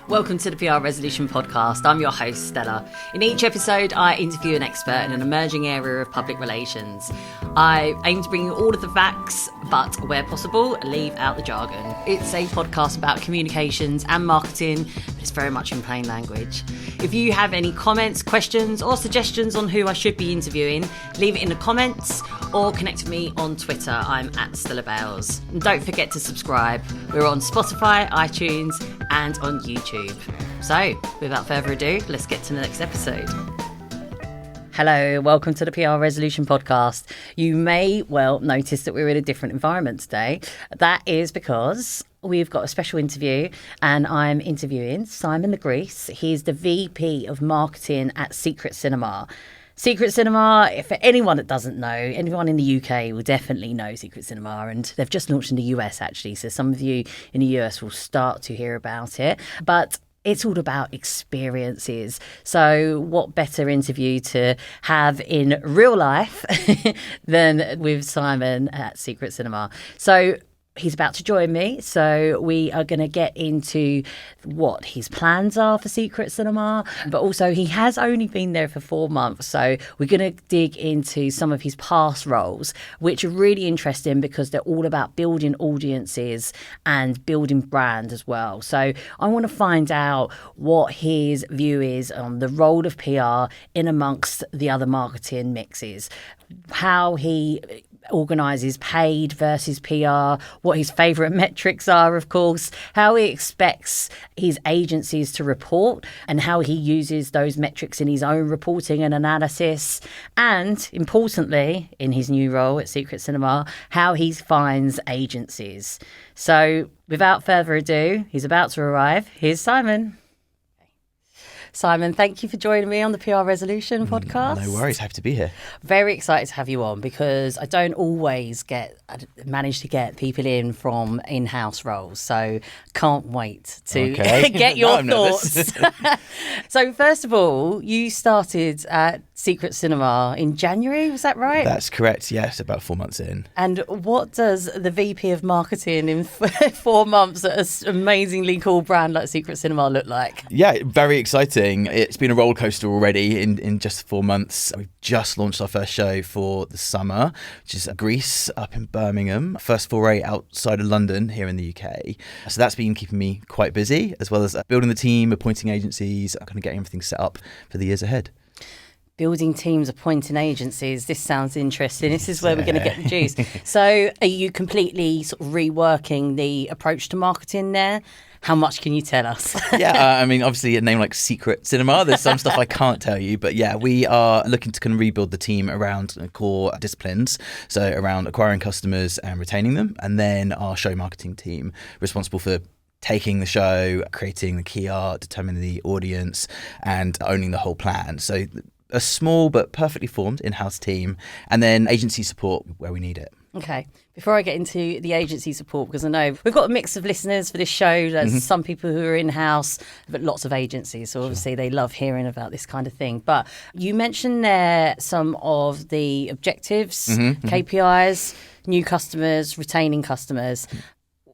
Welcome to the PR Resolution podcast. I'm your host, Stella. In each episode, I interview an expert in an emerging area of public relations. I aim to bring you all of the facts, but where possible, leave out the jargon. It's a podcast about communications and marketing, but it's very much in plain language. If you have any comments, questions, or suggestions on who I should be interviewing, leave it in the comments or connect with me on Twitter. I'm at Stella Bayles. And don't forget to subscribe. We're on Spotify, iTunes, and on YouTube. So, without further ado, let's get to the next episode. Hello, welcome to the PR Resolution podcast. You may well notice that we're in a different environment today. That is because we've got a special interview and I'm interviewing Simon le Grice. He's the VP of Marketing at Secret Cinema. Secret Cinema, for anyone that doesn't know, anyone in the UK will definitely know Secret Cinema, and they've just launched in the US actually, so some of you in the US will start to hear about it. But it's all about experiences. So what better interview to have in real life than with Simon at Secret Cinema. So he's about to join me, so we are going to get into what his plans are for Secret Cinema, but also he has only been there for 4 months, so we're going to dig into some of his past roles, which are really interesting because they're all about building audiences and building brand as well. So I want to find out what his view is on the role of PR in amongst the other marketing mixes, how he organises paid versus PR, what his favourite metrics are, of course, how he expects his agencies to report and how he uses those metrics in his own reporting and analysis, and importantly, in his new role at Secret Cinema, how he finds agencies. So without further ado, he's about to arrive. Here's Simon. Simon, thank you for joining me on the PR Resolution podcast. No worries, happy to be here. Very excited to have you on because I don't always manage to get people in from in-house roles. So can't wait to get your thoughts. So first of all, you started at Secret Cinema in January, was that right? That's correct, yes, about 4 months in. And what does the VP of Marketing in 4 months at an amazingly cool brand like Secret Cinema look like? Yeah, very exciting. It's been a roller coaster already in just 4 months. We've just launched our first show for the summer, which is Greece up in Birmingham. First foray outside of London here in the UK. So that's been keeping me quite busy, as well as building the team, appointing agencies, kind of getting everything set up for the years ahead. Building teams, appointing agencies. This sounds interesting. This is where we're going to get the juice. So are you completely sort of reworking the approach to marketing there? How much can you tell us? I mean, obviously a name like Secret Cinema, there's some stuff I can't tell you, but yeah, we are looking to kind of rebuild the team around core disciplines. So around acquiring customers and retaining them, and then our show marketing team responsible for taking the show, creating the key art, determining the audience, and owning the whole plan. So a small but perfectly formed in-house team, and then agency support where we need it. Okay. Before I get into the agency support, because I know we've got a mix of listeners for this show. There's some people who are in-house, but lots of agencies. So obviously they love hearing about this kind of thing. But you mentioned there some of the objectives, KPIs, new customers, retaining customers.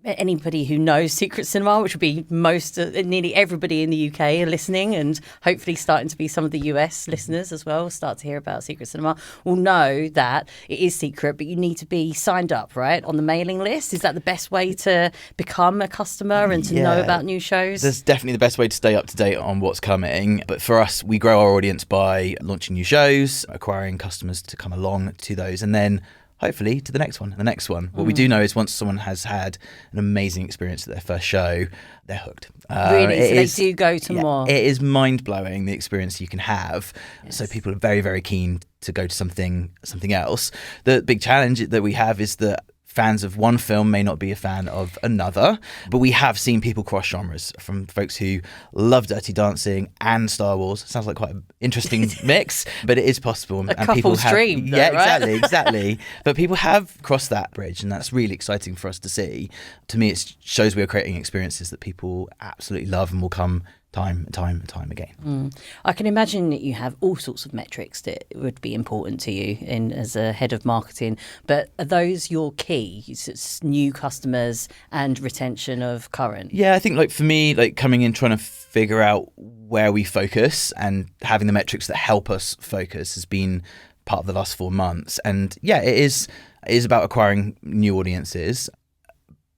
Anybody who knows Secret Cinema, which would be nearly everybody in the UK are listening, and hopefully starting to be some of the US listeners as well, start to hear about Secret Cinema, will know that it is secret, but you need to be signed up, right, on the mailing list. Is that the best way to become a customer and to know about new shows? That's definitely the best way to stay up to date on what's coming. But for us, we grow our audience by launching new shows, acquiring customers to come along to those, and then hopefully to the next one and the next one. What we do know is once someone has had an amazing experience at their first show, they're hooked. Really? So they do go to more? It is mind-blowing, the experience you can have. Yes. So people are very, very keen to go to something else. The big challenge that we have is that fans of one film may not be a fan of another, but we have seen people cross genres, from folks who love Dirty Dancing and Star Wars. Sounds like quite an interesting mix, but it is possible. A couple's dream, though, right? Exactly. But people have crossed that bridge, and that's really exciting for us to see. To me, it shows we are creating experiences that people absolutely love and will come time and time again. I can imagine that you have all sorts of metrics that would be important to you as a head of marketing, but are those your key? It's new customers and retention of current? Yeah, I think like for me, like coming in trying to figure out where we focus and having the metrics that help us focus has been part of the last 4 months. And yeah, it is about acquiring new audiences.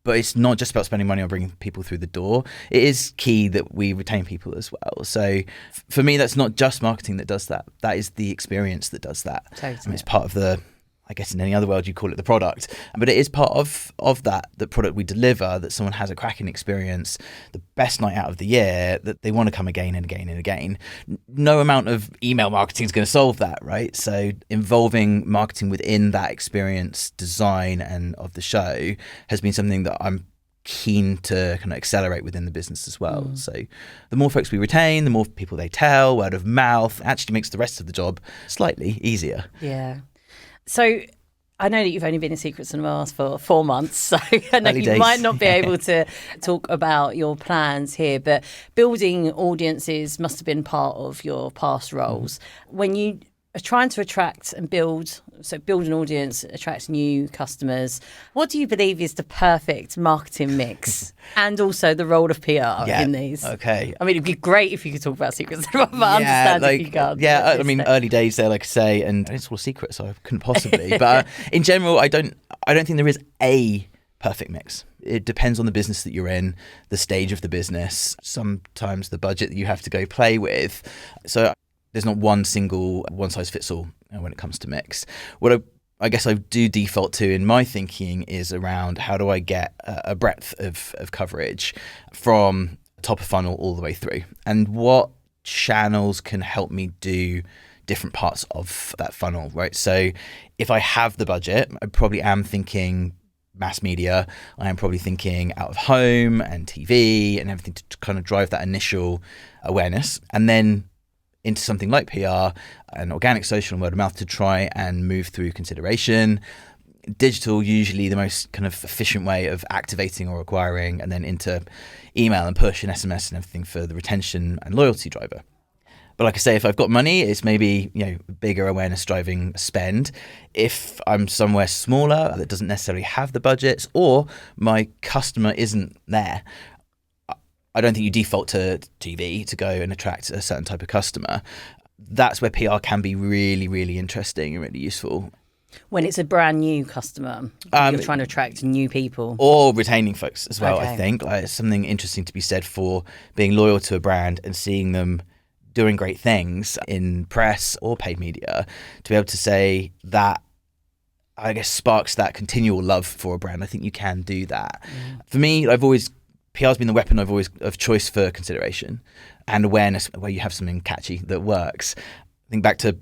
But it's not just about spending money on bringing people through the door. It is key that we retain people as well. So for me, that's not just marketing that does that. That is the experience that does that. Totally. I mean, it's part of I guess in any other world you call it the product, but it is part of the product we deliver, that someone has a cracking experience, the best night out of the year, that they want to come again and again and again. No amount of email marketing is going to solve that, right? So involving marketing within that experience design and of the show has been something that I'm keen to kind of accelerate within the business as well. So the more folks we retain, the more people they tell, word of mouth, actually makes the rest of the job slightly easier. Yeah. So I know that you've only been in Secret Cinemas for 4 months, so I know you might not be able to talk about your plans here, but building audiences must have been part of your past roles. When you are trying to attract and build an audience, attract new customers, what do you believe is the perfect marketing mix and also the role of PR in these? Okay. I mean, it'd be great if you could talk about Secret Cinema, but I understand if you can't. Yeah, I mean, early days there, like I say, and it's all a secret, so I couldn't possibly. But in general, I don't think there is a perfect mix. It depends on the business that you're in, the stage of the business, sometimes the budget that you have to go play with. So there's not one single one-size-fits-all when it comes to mix. What I guess I do default to in my thinking is around how do I get a breadth of coverage from top of funnel all the way through, and what channels can help me do different parts of that funnel, right? So if I have the budget, I probably am thinking mass media. I am probably thinking out of home and TV and everything to kind of drive that initial awareness, and then into something like PR and organic social and word of mouth to try and move through consideration. Digital, usually the most kind of efficient way of activating or acquiring, and then into email and push and SMS and everything for the retention and loyalty driver. But like I say, if I've got money, it's maybe, bigger awareness driving spend. If I'm somewhere smaller that doesn't necessarily have the budgets, or my customer isn't there, I don't think you default to TV to go and attract a certain type of customer. That's where PR can be really, really interesting and really useful. When it's a brand new customer, you're trying to attract new people. Or retaining folks as well, Okay. I think. Like, it's something interesting to be said for being loyal to a brand and seeing them doing great things in press or paid media, to be able to say that, I guess, sparks that continual love for a brand. I think you can do that. For me, PR's been the weapon of choice for consideration and awareness, where you have something catchy that works. Think back to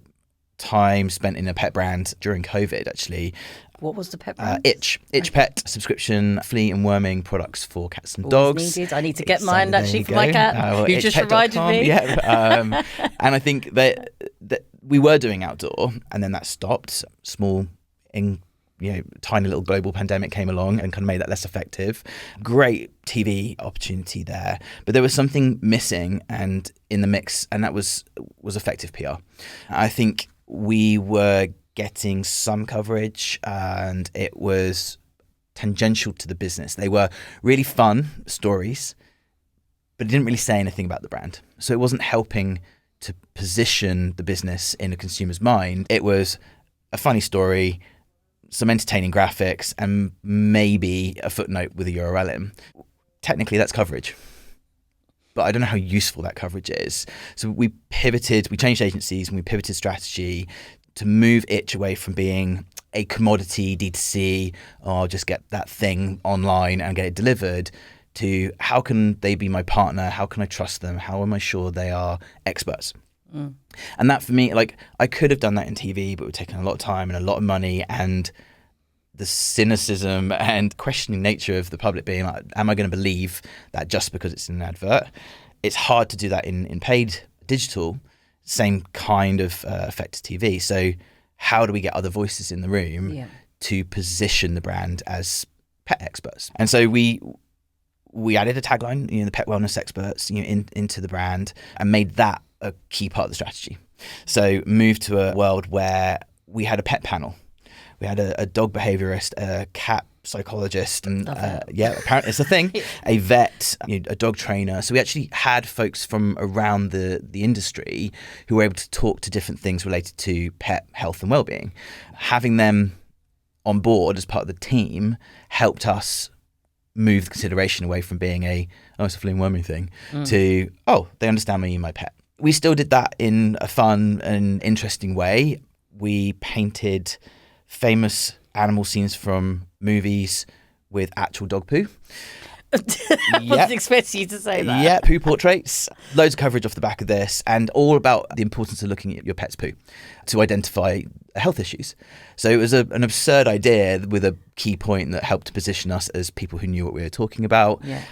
time spent in a pet brand during COVID, actually. What was the pet brand? Itch Pet subscription, flea and worming products for cats and Always dogs. needed. I need to get So mine there actually you for my go. cat, who just reminded itchpet.com. me. Yeah, and I think that we were doing outdoor, and then that stopped. Tiny little global pandemic came along and kind of made that less effective. Great TV opportunity there, but there was something missing and in the mix, and that was effective PR. I think we were getting some coverage, and it was tangential to the business. They were really fun stories, but it didn't really say anything about the brand. So it wasn't helping to position the business in a consumer's mind. It was a funny story, some entertaining graphics, and maybe a footnote with a URL in. Technically, that's coverage, but I don't know how useful that coverage is. So we changed agencies, and we pivoted strategy to move Itch away from being a commodity D2C, or just get that thing online and get it delivered, to how can they be my partner? How can I trust them? How am I sure they are experts? And that, for me, like, I could have done that in TV, but it would take a lot of time and a lot of money, and the cynicism and questioning nature of the public being like, am I going to believe that just because it's in an advert? It's hard to do that in paid digital, same kind of effect as TV. So how do we get other voices in the room to position the brand as pet experts? And so we we added a tagline, the pet wellness experts, into the brand, and made that a key part of the strategy. So moved to a world where we had a pet panel. We had a dog behaviorist, a cat psychologist, and apparently it's a thing, a vet, a dog trainer. So we actually had folks from around the industry who were able to talk to different things related to pet health and well-being. Having them on board as part of the team helped us move the consideration away from being it's a flea and wormy thing to, they understand me and my pet. We still did that in a fun and interesting way. We painted famous animal scenes from movies with actual dog poo. I wasn't expecting you to say that. Yeah, poo portraits. Loads of coverage off the back of this, and all about the importance of looking at your pet's poo to identify health issues. So it was an absurd idea with a key point that helped to position us as people who knew what we were talking about. Yeah.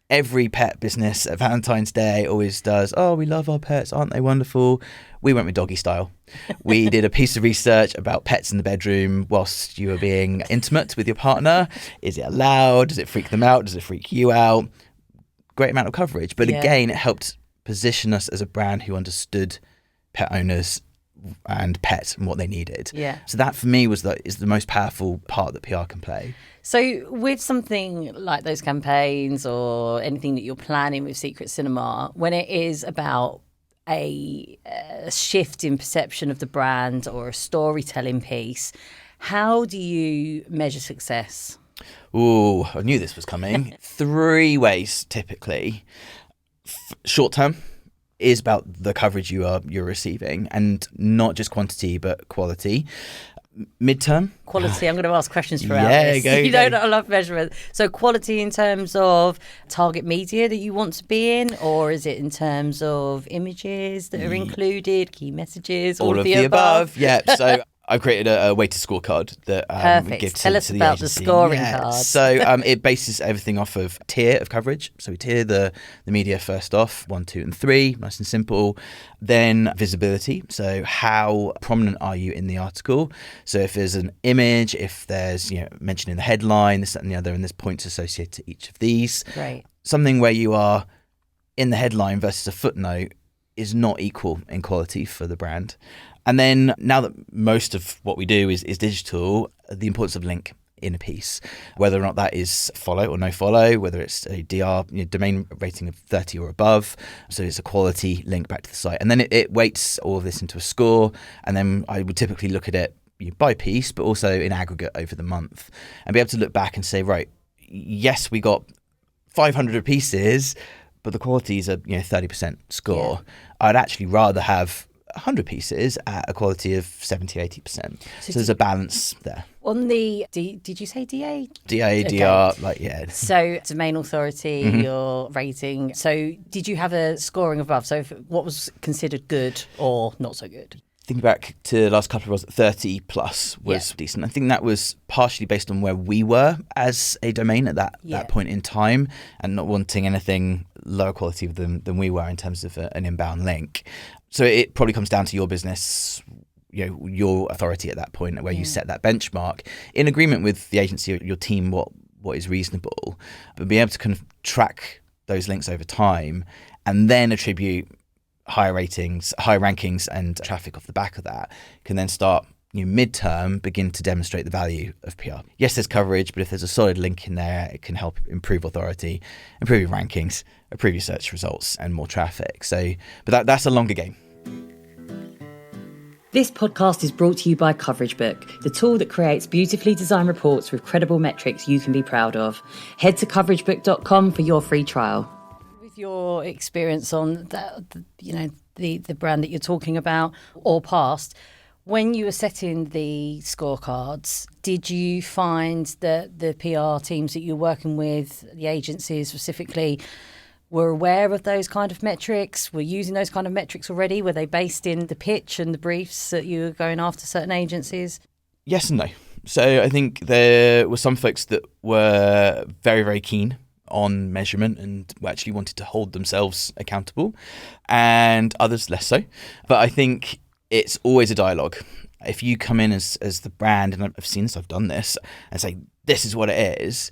Every pet business at Valentine's Day always does, we love our pets, aren't they wonderful? We went with doggy style. We did a piece of research about pets in the bedroom whilst you were being intimate with your partner. Is it allowed? Does it freak them out? Does it freak you out? Great amount of coverage. But again, it helped position us as a brand who understood pet owners and pets and what they needed. Yeah. So that for me is the most powerful part that PR can play. So with something like those campaigns or anything that you're planning with Secret Cinema, when it is about a shift in perception of the brand or a storytelling piece, how do you measure success? Ooh, I knew this was coming. 3 ways typically. Short term is about the coverage you're receiving, and not just quantity but quality. Midterm quality. I'm going to ask questions throughout this. Go. I love measurement. So quality in terms of target media that you want to be in, or is it in terms of images that are included, key messages, all of the above? Yeah. So I've created a weighted scorecard that we give to Tell us the about agency. the scoring card. So it bases everything off of tier of coverage. So we tier the media first off, 1, 2, and 3, nice and simple. Then visibility. So how prominent are you in the article? So if there's an image, if there's mentioned in the headline, this, that, and the other, and there's points associated to each of these. Right. Something where you are in the headline versus a footnote is not equal in quality for the brand. And then now that most of what we do is digital, the importance of link in a piece, whether or not that is follow or no follow, whether it's a DR, domain rating of 30 or above, so it's a quality link back to the site. And then it weights all of this into a score, and then I would typically look at it by piece, but also in aggregate over the month, and be able to look back and say, right, yes, we got 500 pieces, but the quality is a 30% score. Yeah. I'd actually rather have 100 pieces at a quality of 70-80%. So there's a balance there. On the did you say DA? DA, okay. DR, So domain authority, your rating. So did you have a scoring above? So what was considered good or not so good? Thinking back to the last couple of roles, 30 plus was decent. I think that was partially based on where we were as a domain at that point in time, and not wanting anything lower quality than we were in terms of an inbound link. So it probably comes down to your business, your authority at that point, where you set that benchmark in agreement with the agency or your team, what is reasonable, but be able to kind of track those links over time and then attribute higher ratings, higher rankings and traffic off the back of that, can then start midterm begin to demonstrate the value of PR. Yes, there's coverage, but if there's a solid link in there, it can help improve authority, improve your rankings, improve your search results and more traffic. So, but that's a longer game. This podcast is brought to you by Coverage Book, the tool that creates beautifully designed reports with credible metrics you can be proud of. Head to coveragebook.com for your free trial. With your experience on the brand that you're talking about or past, when you were setting the scorecards, did you find that the PR teams that you're working with, the agencies specifically, were aware of those kind of metrics, were using those kind of metrics already? Were they based in the pitch and the briefs that you were going after certain agencies? Yes and no. So I think there were some folks that were very, very keen on measurement and actually wanted to hold themselves accountable, and others less so. But I think it's always a dialogue. If you come in as the brand, and I've seen this, I've done this, and say, this is what it is,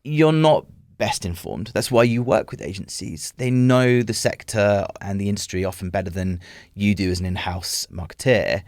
you're not best informed. That's why you work with agencies. They know the sector and the industry often better than you do as an in-house marketeer.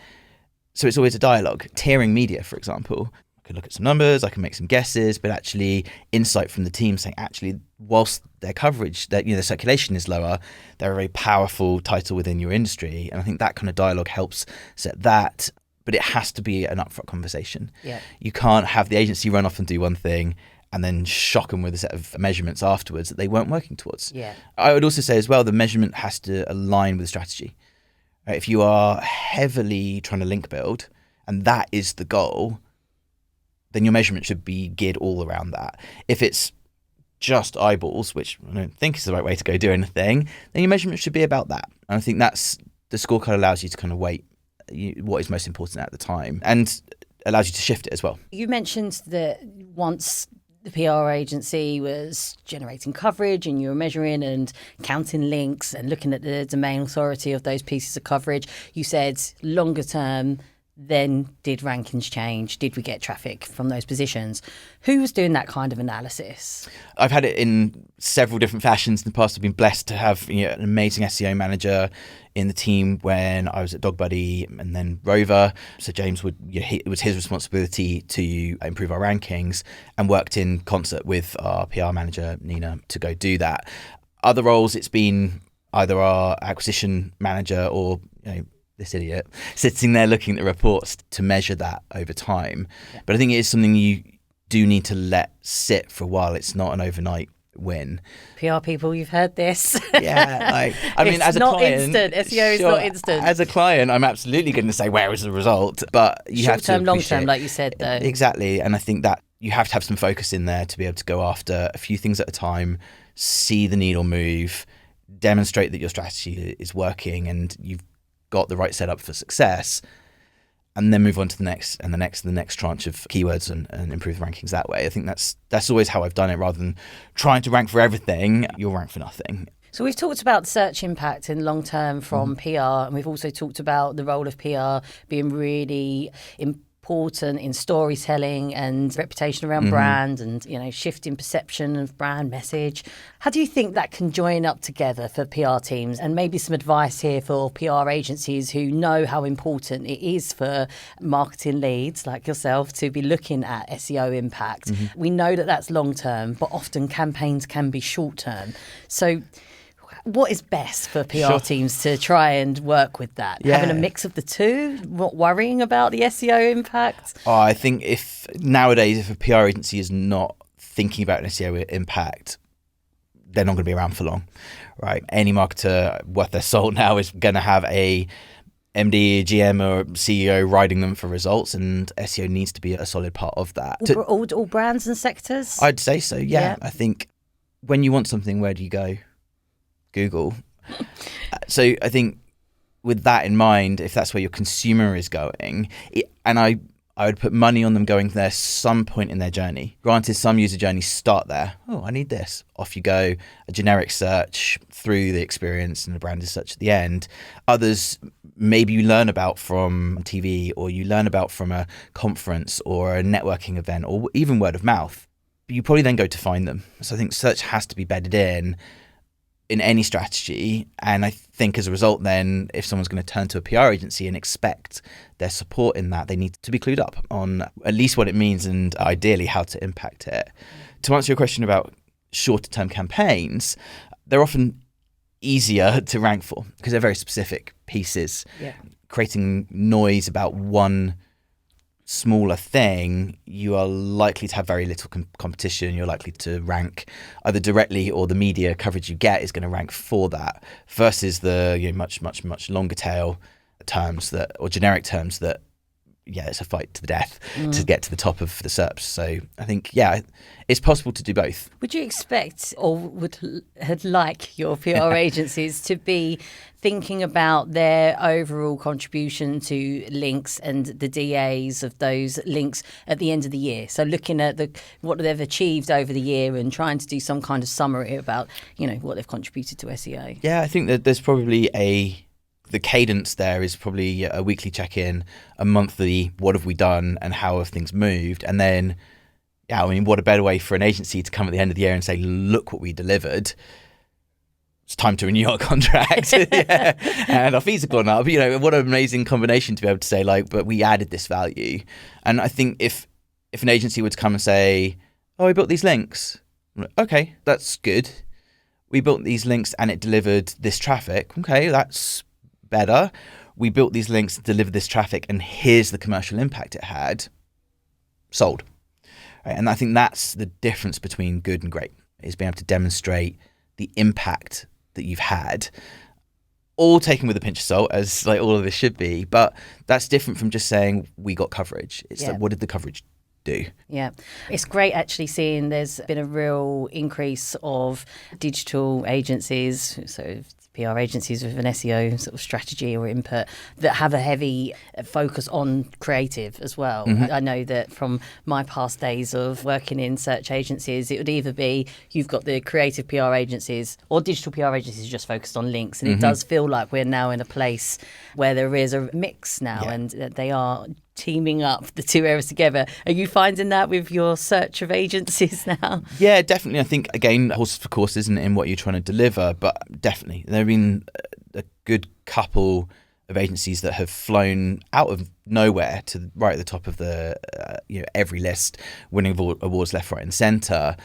So it's always a dialogue. Tiering media, for example, I could look at some numbers, I can make some guesses, but actually insight from the team saying, actually, whilst their coverage, their circulation is lower, they're a very powerful title within your industry. And I think that kind of dialogue helps set that. But it has to be an upfront conversation. Yeah. You can't have the agency run off and do one thing and then shock them with a set of measurements afterwards that they weren't working towards. Yeah. I would also say as well, the measurement has to align with strategy. Right? If you are heavily trying to link build and that is the goal, then your measurement should be geared all around that. If it's just eyeballs, which I don't think is the right way to go do anything, then your measurement should be about that. And I think that's the scorecard allows you to kind of weight what is most important at the time and allows you to shift it as well. You mentioned that once the PR agency was generating coverage and you were measuring and counting links and looking at the domain authority of those pieces of coverage, you said longer term, then did rankings change? Did we get traffic from those positions? Who was doing that kind of analysis? I've had it in several different fashions in the past. I've been blessed to have an amazing SEO manager in the team when I was at Dog Buddy and then Rover. So James it was his responsibility to improve our rankings and worked in concert with our PR manager, Nina, to go do that. Other roles, it's been either our acquisition manager or this idiot sitting there looking at the reports to measure that over time. Yeah. But I think it is something you do need to let sit for a while. It's not an overnight win. PR people, you've heard this. Yeah, I mean, as a client, instant. SEO is not instant. As a client, I'm absolutely going to say where is the result, but you have to short-term, long-term, like you said, though. Exactly, and I think that you have to have some focus in there to be able to go after a few things at a time, see the needle move, demonstrate that your strategy is working, and you've got the right setup for success, and then move on to the next and the next and the next tranche of keywords and improve the rankings that way. I think that's always how I've done it. Rather than trying to rank for everything, you'll rank for nothing. So we've talked about search impact in long term from PR, and we've also talked about the role of PR being really important in storytelling and reputation around brand and shifting perception of brand message. How do you think that can join up together for PR teams? And maybe some advice here for PR agencies who know how important it is for marketing leads like yourself to be looking at SEO impact. We know that that's long term, but often campaigns can be short term. So what is best for PR teams to try and work with that? Yeah. Having a mix of the two, not worrying about the SEO impact? I think if a PR agency is not thinking about an SEO impact, they're not going to be around for long, right? Any marketer worth their salt now is going to have a MD, GM or CEO riding them for results, and SEO needs to be a solid part of that. All brands and sectors? I'd say so, yeah. I think when you want something, where do you go? Google. So I think with that in mind, if that's where your consumer is going, and I would put money on them going there some point in their journey. Granted, some user journeys start there. Oh, I need this. Off you go. A generic search through the experience and the brand as such at the end. Others, maybe you learn about from TV or you learn about from a conference or a networking event or even word of mouth. But you probably then go to find them. So I think search has to be bedded in any strategy. And I think as a result, then if someone's going to turn to a PR agency and expect their support in that, they need to be clued up on at least what it means and ideally how to impact it. To answer your question about shorter term campaigns, they're often easier to rank for because they're very specific pieces. Yeah. Creating noise about one smaller thing, you are likely to have very little competition. You're likely to rank either directly or the media coverage you get is going to rank for that versus the much longer tail terms that or generic terms that it's a fight to the death to get to the top of the SERPs. So I think it's possible to do both. Would you expect or would like your PR agencies to be thinking about their overall contribution to links and the DAs of those links at the end of the year? So looking at what they've achieved over the year and trying to do some kind of summary about what they've contributed to SEO. Yeah, I think that there's probably the cadence there is probably a weekly check-in, a monthly what have we done and how have things moved, and then yeah, I mean, what a better way for an agency to come at the end of the year and say, look what we delivered. It's time to renew our contract. Yeah. And our fees have gone up. What an amazing combination to be able to say, like, but we added this value. And I think if an agency were to come and say, oh, we built these links. Okay, that's good. We built these links and it delivered this traffic. Okay, that's better. We built these links to deliver this traffic and here's the commercial impact it had. Sold. Right? And I think that's the difference between good and great, is being able to demonstrate the impact that you've had, all taken with a pinch of salt, as like all of this should be, but that's different from just saying we got coverage. It's like, what did the coverage do? Yeah, it's great actually seeing there's been a real increase of digital agencies, so PR agencies with an SEO sort of strategy or input that have a heavy focus on creative as well. Mm-hmm. I know that from my past days of working in search agencies, it would either be you've got the creative PR agencies or digital PR agencies just focused on links. And it does feel like we're now in a place where there is a mix now and they are teaming up the two areas together. Are you finding that with your search of agencies now? Yeah, definitely. I think, again, horses for courses isn't in what you're trying to deliver, but definitely there have been a good couple of agencies that have flown out of nowhere to right at the top of the every list, winning awards left, right and centre,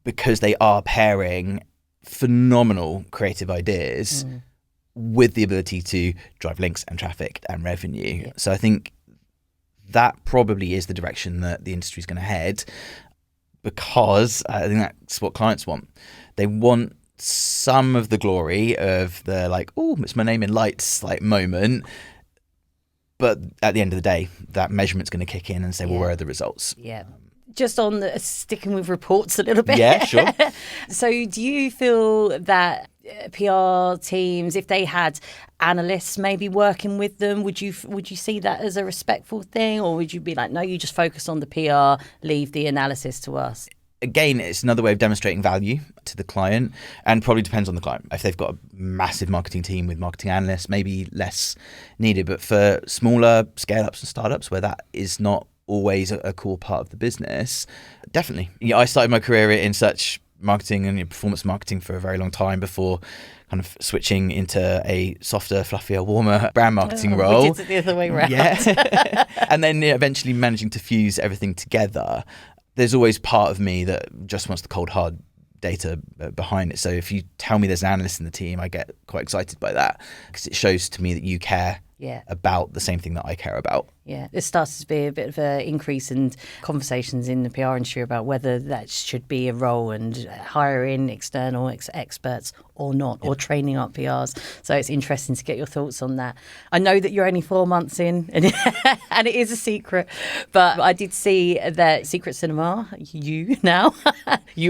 because they are pairing phenomenal creative ideas with the ability to drive links and traffic and revenue. Yeah. So I think that probably is the direction that the industry is going to head, because I think that's what clients want. They want some of the glory of the like, oh, it's my name in lights like moment. But at the end of the day, that measurement's going to kick in and say, well, where are the results? Yeah. Just on sticking with reports a little bit. Yeah, sure. So do you feel that PR teams, if they had analysts maybe working with them, would you see that as a respectful thing, or would you be like, no, you just focus on the PR, leave the analysis to us? Again, it's another way of demonstrating value to the client, and probably depends on the client. If they've got a massive marketing team with marketing analysts, maybe less needed. But for smaller scale-ups and startups where that is not always a core part of the business, definitely. I started my career in search marketing and performance marketing for a very long time before kind of switching into a softer, fluffier, warmer brand marketing role. We did it the other way around. Yeah. And then eventually managing to fuse everything together. There's always part of me that just wants the cold, hard data behind it. So if you tell me there's an analyst in the team, I get quite excited by that, because it shows to me that you care about the same thing that I care about. Yeah, there starts to be a bit of an increase in conversations in the PR industry about whether that should be a role, and hiring external experts or not, or training up PRs. So it's interesting to get your thoughts on that. I know that you're only 4 months in, and it is a secret, but I did see that Secret Cinema, you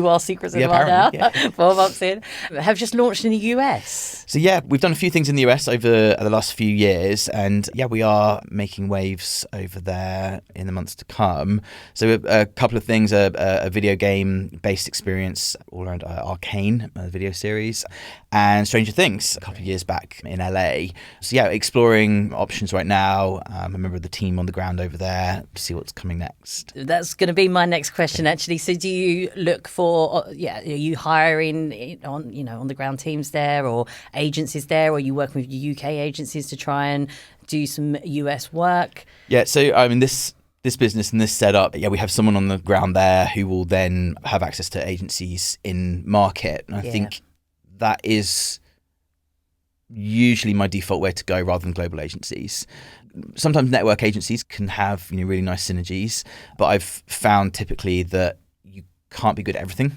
are Secret Cinema now, 4 months in, have just launched in the US. So we've done a few things in the US over the last few years, and we are making waves over there in the months to come. So a couple of things, a video game based experience all around Arcane, a video series, and Stranger Things a couple of years back in LA. So exploring options right now. I'm a member of the team on the ground over there to see what's coming next. That's going to be my next question, actually. So do you look for, are you hiring on the ground teams there, or agencies there, or are you working with UK agencies to try and do some US work? Yeah, so I mean, this business and this setup, we have someone on the ground there who will then have access to agencies in market. And I think that is usually my default way to go, rather than global agencies. Sometimes network agencies can have really nice synergies, but I've found typically that you can't be good at everything.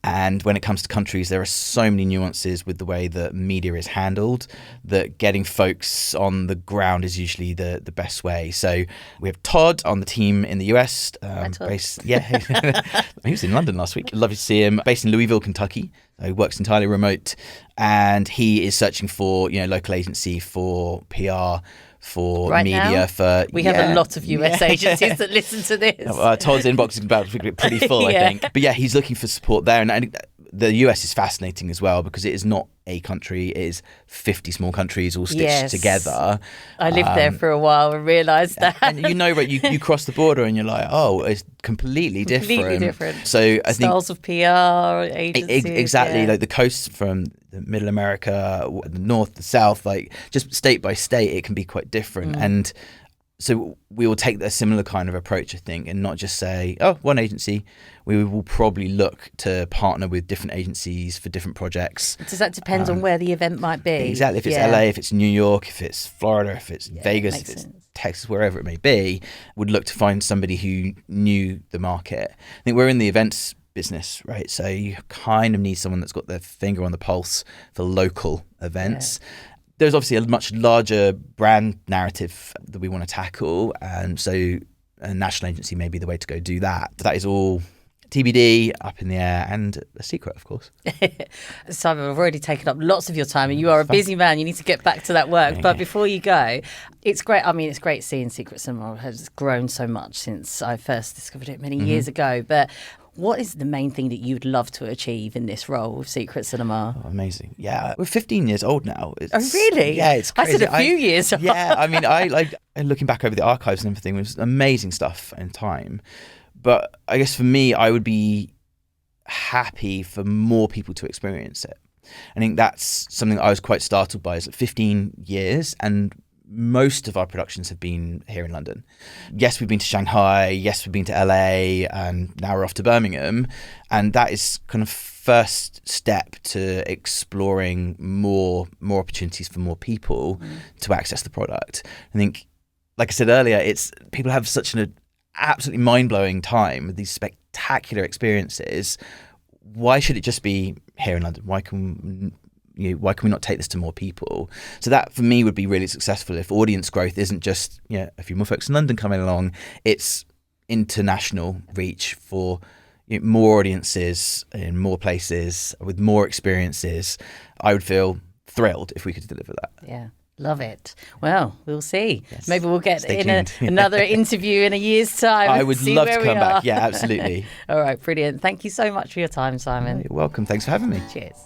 And when it comes to countries, there are so many nuances with the way that media is handled that getting folks on the ground is usually the best way. So we have Todd on the team in the US. He was in London last week. Lovely to see him. Based in Louisville, Kentucky. He works entirely remote, and he is searching for local agency for PR, for right media, now, we have a lot of US agencies that listen to this. Todd's inbox is about to be pretty full, I think. But he's looking for support there. And the US is fascinating as well, because it is not a country. It is 50 small countries all stitched together. I lived there for a while and realised that. And right, you cross the border and you're like, oh, it's completely different. So I think styles of PR, agencies. Exactly, like the coast from the middle America, the north, the south, like just state by state, it can be quite different. And so we will take a similar kind of approach, I think, and not just say, oh, one agency. We will probably look to partner with different agencies for different projects. Does that depend on where the event might be? Exactly. If it's LA, if it's New York, if it's Florida, if it's Vegas, if it's Texas, wherever it may be, would look to find somebody who knew the market. I think we're in the events business, right? So you kind of need someone that's got their finger on the pulse for local events. There's obviously a much larger brand narrative that we want to tackle, and so a national agency may be the way to go do that. But that is all TBD, up in the air, and a secret, of course. Simon, I've already taken up lots of your time, and you are a busy man. You need to get back to that work. But before you go, it's great. I mean, it's great seeing Secret Cinema has grown so much since I first discovered it many years ago. But what is the main thing that you'd love to achieve in this role of Secret Cinema? Oh, amazing. Yeah, we're 15 years old now. Oh, really? Yeah, it's crazy. I said a few years. Yeah, I mean, I like looking back over the archives and everything, was amazing stuff in time. But I guess for me, I would be happy for more people to experience it. I think that's something I was quite startled by, is 15 years, and most of our productions have been here in London. Yes, we've been to Shanghai. Yes, we've been to LA, and now we're off to Birmingham. And that is kind of first step to exploring more opportunities for more people to access the product. I think, like I said earlier, people have such an absolutely mind-blowing time with these spectacular experiences. Why should it just be here in London? Why can we not take this to more people? So that for me would be really successful if audience growth isn't just a few more folks in London coming along. It's international reach for more audiences in more places with more experiences. I would feel thrilled if we could deliver that. Yeah. Love it. Well, we'll see. Yes. Maybe we'll get another interview in a year's time. I would love to come back. Yeah, absolutely. All right, brilliant. Thank you so much for your time, Simon. You're welcome. Thanks for having me. Cheers.